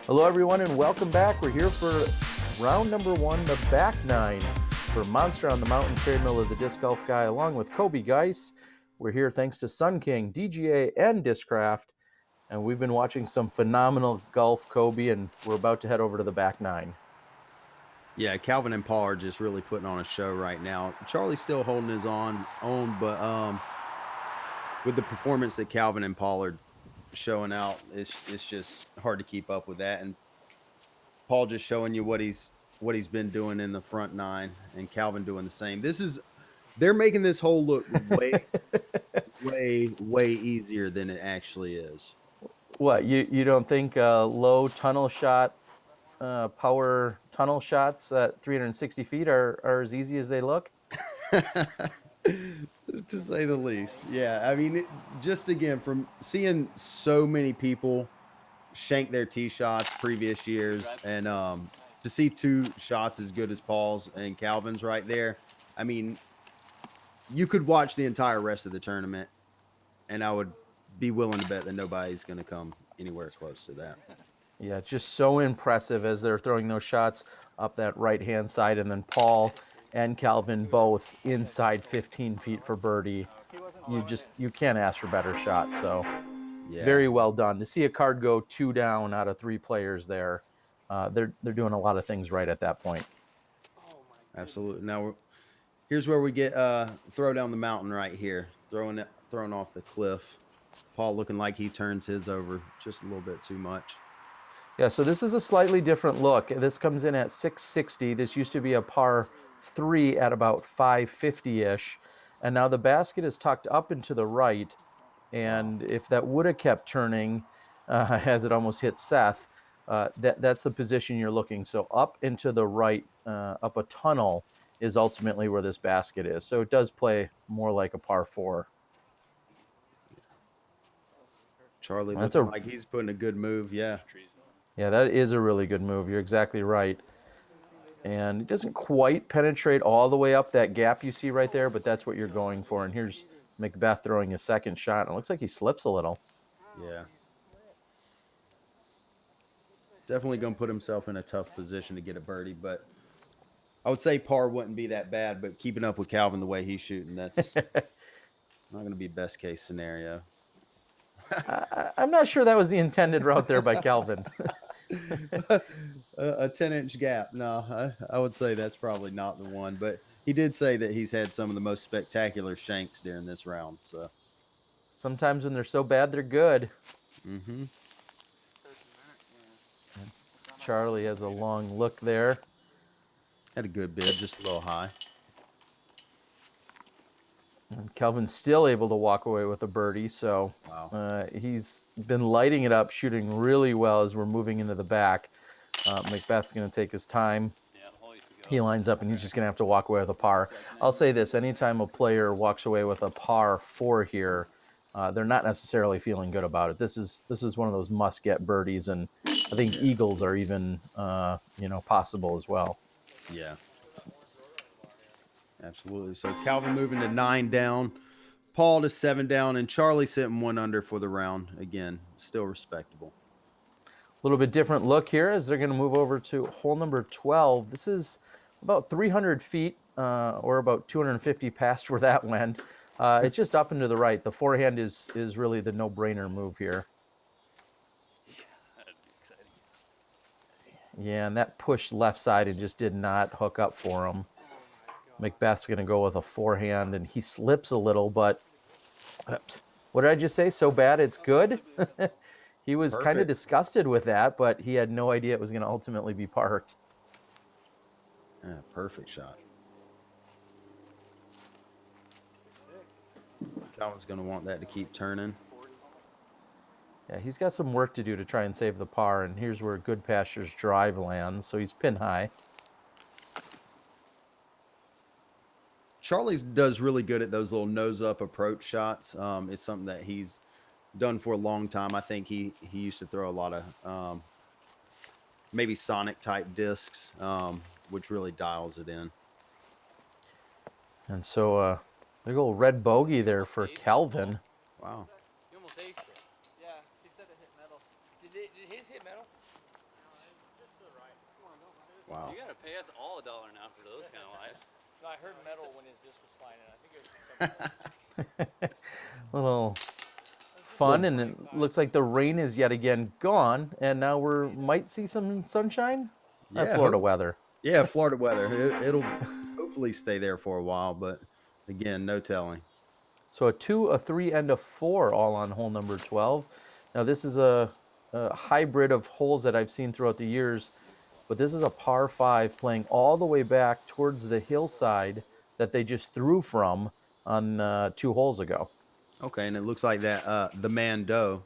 Hello everyone and welcome back. We're here for round number 1, the back 9 for Monster on the Mountain Trade Mill of the Disc Golf Guy along with Coby, Guice. We're here thanks to Sun King, DGA and Discraft, and we've been watching some phenomenal golf, Coby, and we're about to head over to the back 9. Yeah, Calvin and Paul are just really putting on a show right now. Charlie's still holding his own, but with the performance that Calvin and Paul are showing out, it's just hard to keep up with that. And Paul just showing you what he's been doing in the front 9, and Calvin doing the same. They're making this hole look way easier than it actually is. What, you don't think low tunnel shot, power tunnel shots at 360 feet are as easy as they look? To say the least. Yeah, I mean, just again, from seeing so many people shank their tee shots previous years, and to see 2 shots as good as Paul's and Calvin's right there, I mean, you could watch the entire rest of the tournament, and I would be willing to bet that nobody's going to come anywhere close to that. Yeah, it's just so impressive as they're throwing those shots up that right-hand side, and then Paul and Calvin both inside 15 feet for birdie. You can't ask for better shots. So Yeah, very well done. To see a card go 2 down out of 3 players there, they're doing a lot of things right at that point. absolutely. Now here's where we get throw down the mountain right here, thrown off the cliff. Paul looking like he turns his over just a little bit too much. Yeah, so this is a slightly different look. This comes in at 660. This used to be a par 3 at about 550-ish. And now the basket is tucked up and to the right. And if that would have kept turning as it almost hit Seth, that's the position you're looking. So up and to the right, up a tunnel, is ultimately where this basket is. So it does play more like a par 4. Charlie looking like he's putting a good move. Yeah. Yeah, that is a really good move. You're exactly right. And it doesn't quite penetrate all the way up that gap you see right there, but that's what you're going for. And here's McBeth throwing his second shot. It looks like he slips a little. Yeah. Definitely going to put himself in a tough position to get a birdie, but I would say par wouldn't be that bad, but keeping up with Calvin the way he's shooting, that's not going to be best case scenario. I'm not sure that was the intended route there by Calvin. A 10-inch gap. No, I would say that's probably not the one, but he did say that he's had some of the most spectacular shanks during this round. So sometimes when they're so bad, they're good. Mm-hmm. Charlie has a long look there. Had a good bid, just a little high. And Calvin's still able to walk away with a birdie, so wow. He's been lighting it up, shooting really well as we're moving into the back. McBeth's going to take his time. He lines up, and he's just going to have to walk away with a par. I'll say this, anytime a player walks away with a par 4 here, they're not necessarily feeling good about it. This is one of those must-get birdies, and I think eagles are even possible as well. Yeah. Absolutely. So Calvin moving to 9 down, Paul to 7 down, and Charlie sitting 1 under for the round. Again, still respectable. A little bit different look here as they're going to move over to hole number 12. This is about 300 feet or about 250 past where that went. It's just up and to the right. The forehand is really the no-brainer move here. That'd be exciting. Yeah, and that push left side, it just did not hook up for him. McBeth's going to go with a forehand, and he slips a little, but what did I just say? So bad it's good? He was kind of disgusted with that, but he had no idea it was going to ultimately be parked. Yeah, perfect shot. Calvin's going to want that to keep turning. Yeah, he's got some work to do to try and save the par, and here's where Goodpasture's drive lands, so he's pin high. Charlie does really good at those little nose-up approach shots. It's something that he's done for a long time. I think he used to throw a lot of maybe Sonic-type discs, which really dials it in. And so big old red bogey there for Calvin. Wow. You almost aced it. Yeah, he said it hit metal. Did his hit metal? Wow. You gotta pay us all $1 now for those kind of lives. No, I heard metal when his disc was flying in. I think it was from Little fun, and it looks like the rain is yet again gone, and now we might see some sunshine. Yeah, Florida weather. Yeah, Florida weather. It'll hopefully stay there for a while, but again, no telling. So a 2, a 3, and a 4 all on hole number 12. Now this is a hybrid of holes that I've seen throughout the years, but this is a par 5 playing all the way back towards the hillside that they just threw from on 2 holes ago. Okay, and it looks like that the Mando,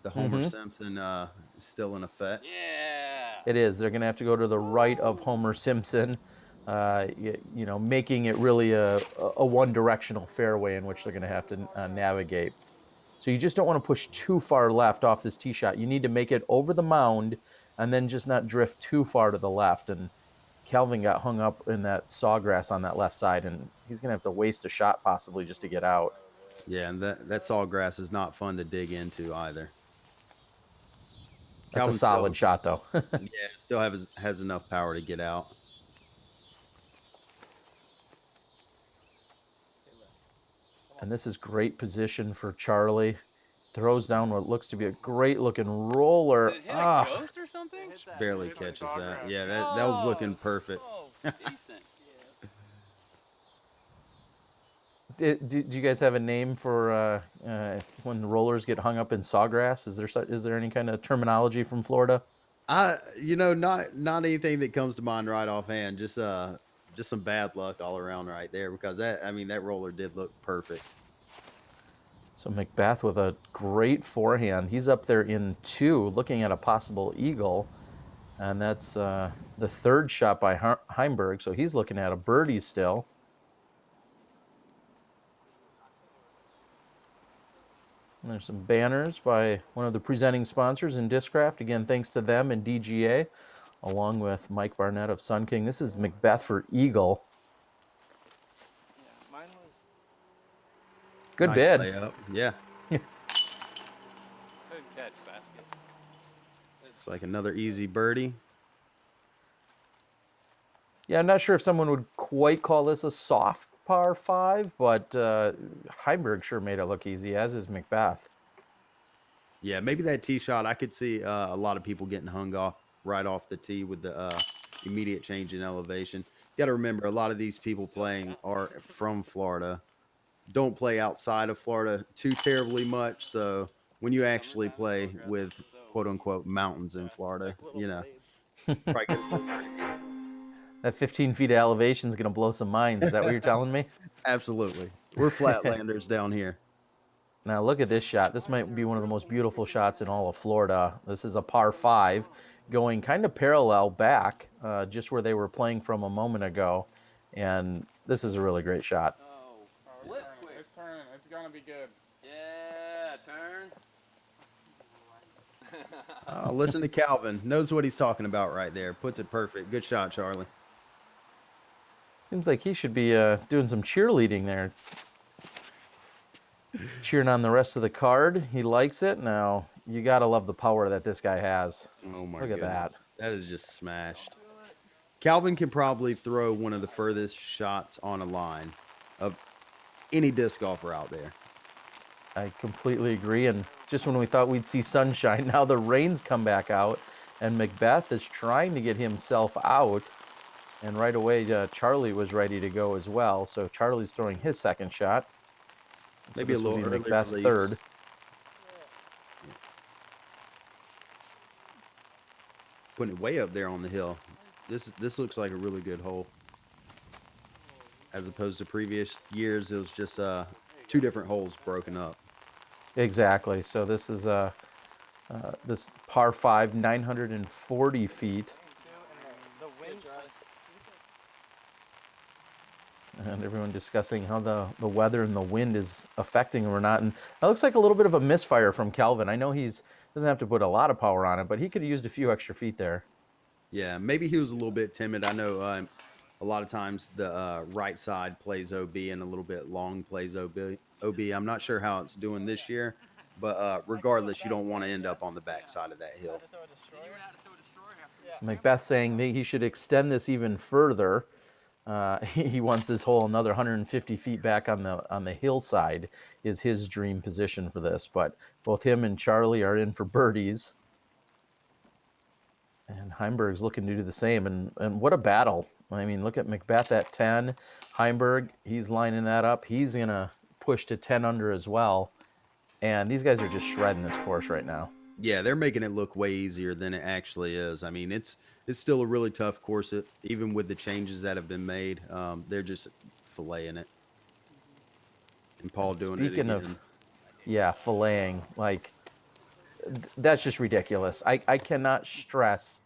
the Homer Simpson, is still in effect. Yeah. It is. They're going to have to go to the right of Homer Simpson, you know, making it really a one-directional fairway in which they're going to have to navigate. So you just don't want to push too far left off this tee shot. You need to make it over the mound and then just not drift too far to the left. And Calvin got hung up in that sawgrass on that left side, and he's going to have to waste a shot possibly just to get out. Yeah, and that sawgrass is not fun to dig into either. That's Calvin a solid shot, though. Yeah, still has enough power to get out. And this is great position for Charlie. Throws down what looks to be a great looking roller. Did it hit a ghost or something? Barely catches that. Yeah, that was looking perfect. Oh, decent. Do you guys have a name for when the rollers get hung up in sawgrass? Is there any kind of terminology from Florida? You know, not anything that comes to mind right offhand. Just some bad luck all around right there, because that roller did look perfect. So McBeth with a great forehand. He's up there in 2, looking at a possible eagle, and that's the 3rd shot by Heimburg. So he's looking at a birdie still. And there's some banners by one of the presenting sponsors in Discraft. Again, thanks to them and DGA, along with Mike Barnett of Sun King. This is McBeth for eagle. Yeah, mine was Good Nice bid. layup. Yeah. Good catch, basket. It's like another easy birdie. Yeah, I'm not sure if someone would quite call this a soft par 5, but Heimburg sure made it look easy, as is McBeth. Yeah, maybe that tee shot, I could see a lot of people getting hung off right off the tee with the immediate change in elevation. You got to remember, a lot of these people playing are from Florida, don't play outside of Florida too terribly much. So when you actually play with quote unquote mountains in Florida, you know, probably good. That 15 feet of elevation is going to blow some minds. Is that what you're telling me? Absolutely. We're flatlanders down here. Now look at this shot. This might be one of the most beautiful shots in all of Florida. This is a par 5 going kind of parallel back, just where they were playing from a moment ago. And this is a really great shot. Oh, flip quick. It's turning. It's gonna be good. Yeah, turn. Listen to Calvin. Knows what he's talking about right there. Puts it perfect. Good shot, Charlie. Seems like he should be doing some cheerleading there. Cheering on the rest of the card. He likes it. Now, you got to love the power that this guy has. Oh, my Look at goodness. that. That is just smashed. Calvin can probably throw one of the furthest shots on a line of any disc golfer out there. I completely agree. And just when we thought we'd see sunshine, now the rain's come back out. And McBeth is trying to get himself out. And right away, Charlie was ready to go as well. So Charlie's throwing his second shot. So Maybe a this will little be early McBeth's release. third. Putting it way up there on the hill. This looks like a really good hole. As opposed to previous years, it was just 2 different holes broken up. Exactly. So this is this par 5, 940 feet. The wind. And everyone discussing how the weather and the wind is affecting him or not. And that looks like a little bit of a misfire from Calvin. I know he's doesn't have to put a lot of power on it, but he could have used a few extra feet there. Yeah, maybe he was a little bit timid. I know a lot of times the right side plays OB and a little bit long plays OB. I'm not sure how it's doing this year, But regardless, you don't want to end up on the backside of that hill. Had to throw a destroyer. McBeth saying that he should extend this even further. He wants this hole another 150 feet back on the hillside is his dream position for this. But both him and Charlie are in for birdies. And Heimburg's looking to do the same. And what a battle. I mean, look at McBeth at 10. Heimburg, he's lining that up. He's going to push to 10 under as well. And these guys are just shredding this course right now. Yeah, they're making it look way easier than it actually is. I mean, it's still a really tough course, even with the changes that have been made. They're just filleting it. And Paul doing it Speaking again. of, yeah, filleting, like, that's just ridiculous. I cannot stress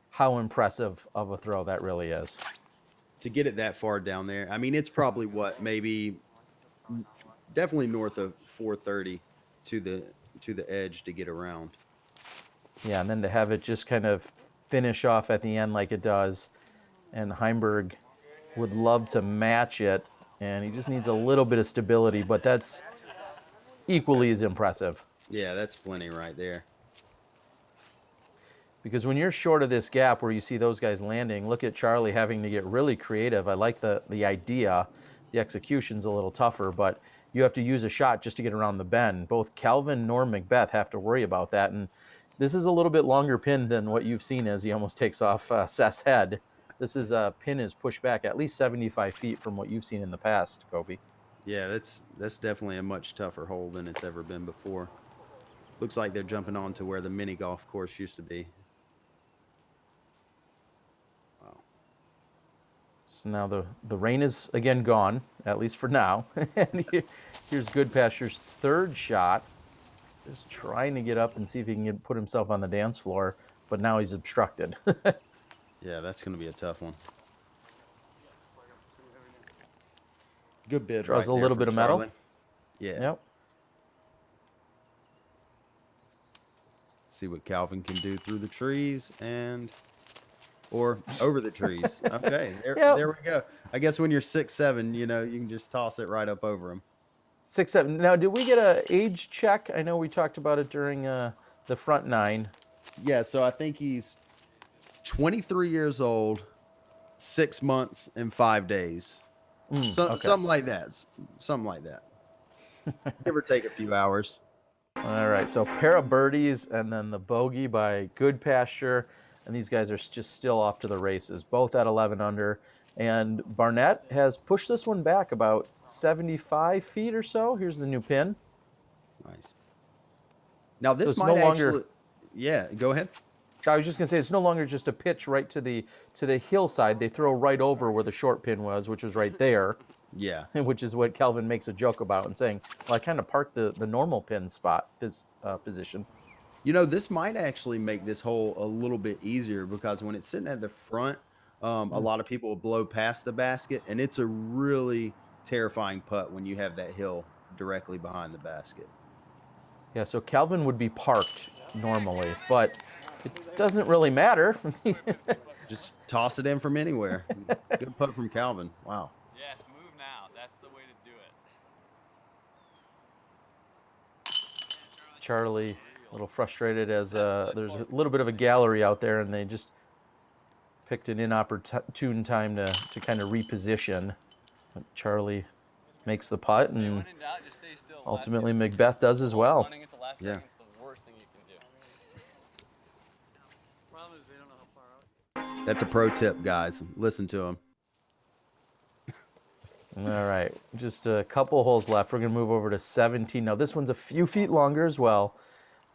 how impressive of a throw that really is. To get it that far down there, I mean, it's probably what, maybe definitely north of 430 to the edge to get around. Yeah, and then to have it just kind of finish off at the end like it does. And Heimburg would love to match it, and he just needs a little bit of stability, but that's equally as impressive. Yeah, that's plenty right there. Because when you're short of this gap where you see those guys landing, look at Charlie having to get really creative. I like the idea. The execution's a little tougher, but you have to use a shot just to get around the bend. Both Calvin nor McBeth have to worry about that. And this is a little bit longer pin than what you've seen as he almost takes off Seth's head. This is pin is pushed back at least 75 feet from what you've seen in the past, Coby. Yeah, that's definitely a much tougher hole than it's ever been before. Looks like they're jumping on to where the mini golf course used to be. Wow. So now the rain is again gone, at least for now. And here's Goodpasture's third shot. Just trying to get up and see if he can put himself on the dance floor, but now he's obstructed. Yeah, that's going to be a tough one. Good bid. Draws right a there little for bit of metal. Charlie. Yeah. Yep. See what Calvin can do through the trees or over the trees. Okay, there we go. I guess when you're 6'7", you can just toss it right up over him. 6'7". Now, did we get a age check? I know we talked about it during the front nine. Yeah, so I think he's 23 years old, 6 months and 5 days. Okay. Something like that. Something like that. Give or take a few hours. All right, so pair of birdies and then the bogey by Goodpasture, and these guys are just still off to the races, both at 11 under. And Barnett has pushed this one back about 75 feet or so. Here's the new pin. Nice. Now this it's might no longer- actually. Yeah, go ahead. I was just gonna say it's no longer just a pitch right to the hillside. They throw right over where the short pin was, which was right there. Yeah. Which is what Kelvin makes a joke about and saying, well, I kind of parked the normal pin spot position. This might actually make this hole a little bit easier because when it's sitting at the front, a lot of people will blow past the basket, and it's a really terrifying putt when you have that hill directly behind the basket. Yeah, so Kelvin would be parked normally, but it doesn't really matter. Just toss it in from anywhere. Good putt from Calvin. Wow. Yes, move now. That's the way to do it. Charlie, a little frustrated as there's a little bit of a gallery out there, and they just picked an inopportune time to kind of reposition. But Charlie makes the putt, and When in doubt, just stay still. ultimately McBeth does as well. Running at the last Yeah. second's the worst thing you can do. Problem is they don't know how far out. That's a pro tip, guys. Listen to him. All right, just a couple holes left. We're going to move over to 17. Now, this one's a few feet longer as well.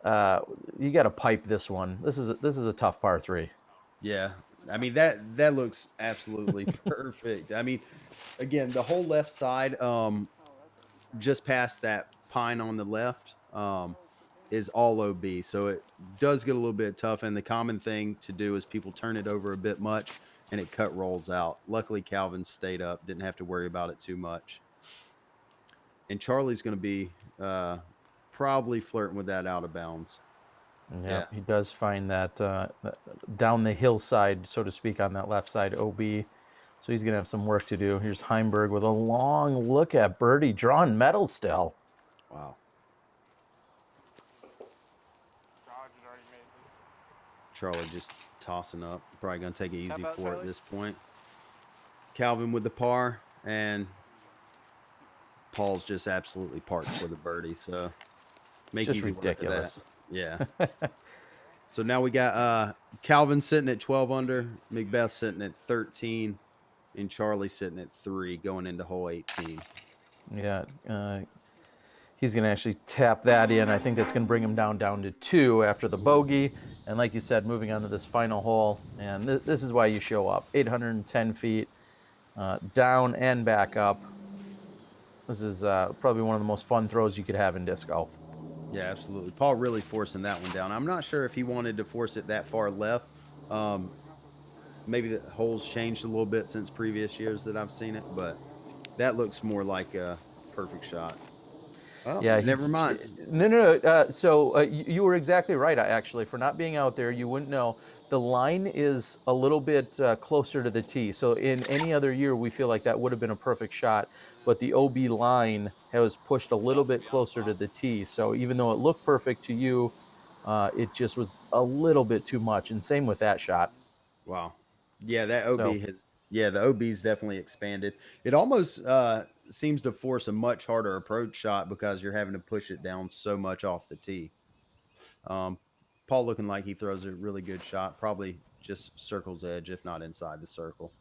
You got to pipe this one. This is a tough par 3. Yeah. I mean, that looks absolutely perfect. I mean, again, the whole left side, just past that pine on the left, is all OB. So it does get a little bit tough. And the common thing to do is people turn it over a bit much and it cut rolls out. Luckily, Calvin stayed up, didn't have to worry about it too much. And Charlie's going to be probably flirting with that out of bounds. Yeah, he does find that down the hillside, so to speak, on that left side OB. So he's going to have some work to do. Here's Heimburg with a long look at birdie, drawing metal still. Wow. Charlie just tossing up. Probably going to take it easy about for it at Charlie? this point. Calvin with the par, and Paul's just absolutely parked for the birdie. So make Just easy ridiculous. work of that. Yeah. So now we got Calvin sitting at 12 under, McBeth sitting at 13, and Charlie sitting at 3 going into hole 18. Yeah, he's going to actually tap that in. I think that's going to bring him down to 2 after the bogey. And like you said, moving on to this final hole, and this is why you show up. 810 feet down and back up. This is probably one of the most fun throws you could have in disc golf. Yeah, absolutely. Paul really forcing that one down. I'm not sure if he wanted to force it that far left. Maybe the holes changed a little bit since previous years that I've seen it, but that looks more like a perfect shot. Oh, Yeah, never mind. No. So you were exactly right. Actually, for not being out there, you wouldn't know. The line is a little bit closer to the tee. So in any other year, we feel like that would have been a perfect shot. But the OB line was pushed a little bit closer to the tee. So even though it looked perfect to you, it just was a little bit too much. And same with that shot. Wow. Yeah, that OB So- has. Yeah, the OB's definitely expanded. It almost seems to force a much harder approach shot because you're having to push it down so much off the tee. Paul looking like he throws a really good shot, probably just circle's edge, if not inside the circle.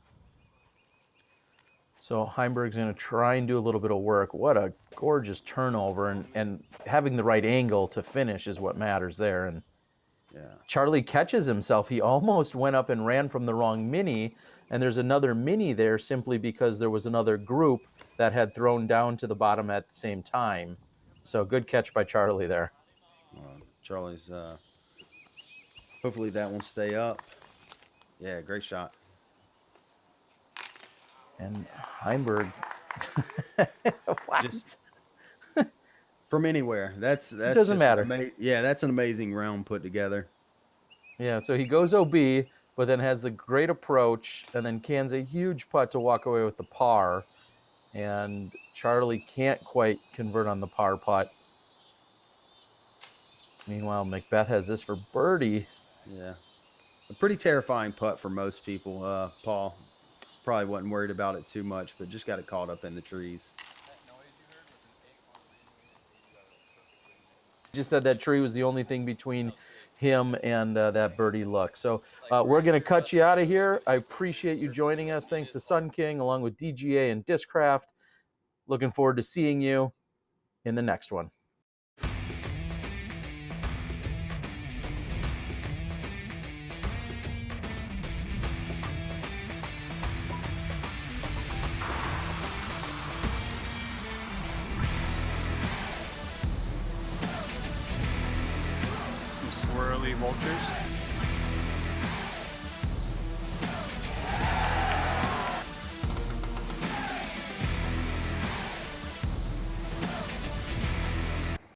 So Heimburg's going to try and do a little bit of work. What a gorgeous turnover, and having the right angle to finish is what matters there. And Yeah. Charlie catches himself. He almost went up and ran from the wrong mini, and there's another mini there simply because there was another group that had thrown down to the bottom at the same time. So good catch by Charlie there. Charlie's hopefully that will stay up. Yeah, great shot. And Heimburg, what? Just from anywhere. That's doesn't just matter. Yeah, that's an amazing round put together. Yeah, so he goes OB, but then has the great approach, and then cans a huge putt to walk away with the par. And Charlie can't quite convert on the par putt. Meanwhile, McBeth has this for birdie. Yeah. A pretty terrifying putt for most people. Paul probably wasn't worried about it too much, but just got it caught up in the trees. Just said that tree was the only thing between him and that birdie look. So we're going to cut you out of here. I appreciate you joining us. Thanks to Sun King along with DGA and Discraft. Looking forward to seeing you in the next one. Some swirly vultures.